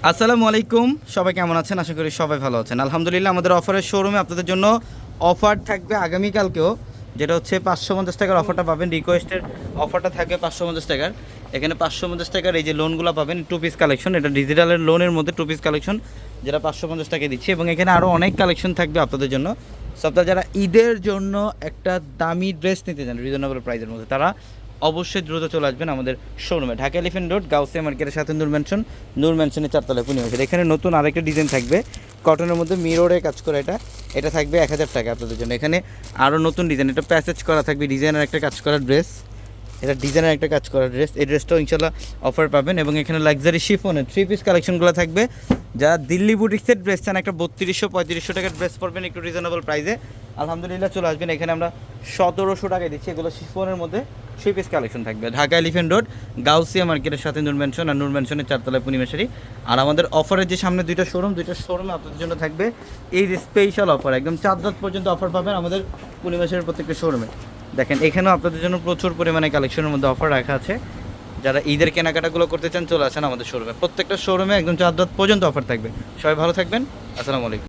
আসসালামু আলাইকুম, সবাই কেমন আছেন? আশা করি সবাই ভালো আছেন। আলহামদুলিল্লাহ, আমাদের অফারের শোরুমে আপনাদের জন্য অফার থাকবে আগামীকালকেও, যেটা হচ্ছে 550 টাকার অফারটা পাবেন। রিকোয়েস্টের অফারটা থাকবে 550 টাকার। এখানে 550 টাকার এই যে লোনগুলো পাবেন, টু পিস কালেকশন, এটা ডিজিটালের লোনের মধ্যে টু পিস কালেকশন, যেটা 550 টাকায় দিচ্ছি। এবং এখানে আরও অনেক কালেকশন থাকবে আপনাদের জন্য। সো আপনারা যারা ঈদের জন্য একটা দামি ড্রেস নিতে চান রিজনেবল প্রাইসের মধ্যে, তারা অবশ্যই দ্রুত চলে আসবেন আমাদের শোরুমে, ঢাকা এলিফ্যান্ট রোড, গাউসিয়া মার্কেটের সাথে নূর ম্যানশনের 4 তলায় পূর্ণিমা। এখানে নতুন আরেকটা ডিজাইন থাকবে কটনের মধ্যে, মিররে কাজ করা, এটা থাকবে 1000 টাকা আপনাদের জন্য। এখানে আরও নতুন ডিজাইন, এটা প্যাসেজ করা থাকবে, ডিজাইনের একটা কাজ করা ড্রেস, এটা ডিজাইনের একটা কাজ করা ড্রেস। এই ড্রেসটাও ইনশাল্লাহ অফার পাবেন। এবং এখানে লাক্সারি শিফনের 3 পিস কালেকশনগুলো থাকবে। যারা দিল্লি বুটিক্সের ড্রেস চান, একটা 3200-3500 টাকার ড্রেস পড়বেন একটু রিজনেবল প্রাইসে, আলহামদুলিল্লাহ চলে আসবেন। এখানে আমরা 1700 টাকায় দিচ্ছি। এগুলো শিফনের মধ্যে 3 পিস কালেকশন থাকবে। ঢাকা এলিফ্যান্ট রোড, গাউসিয়া মার্কেটের সাথে নূর ম্যানশন, আর নূর ম্যানশনের 4 তলায় পূর্ণিমাশারি। আর আমাদের অফারের যে সামনে দুইটা শোরুমে আপনাদের জন্য থাকবে এই যে স্পেশাল অফার, একদম 4 রাত পর্যন্ত অফার পাবেন আমাদের পূর্ণিমাশারির প্রত্যেকটা শোরুমে। দেখেন, এখানেও আপনাদের জন্য প্রচুর পরিমাণে কালেকশনের মধ্যে অফার রাখা আছে। যারা ঈদের কেনাকাটাগুলো করতে চান, চলে আসেন আমাদের শোরুমে। প্রত্যেকটা শোরুমে একদম 4 রাত পর্যন্ত অফার থাকবে। সবাই ভালো থাকবেন। আসসালামু আলাইকুম।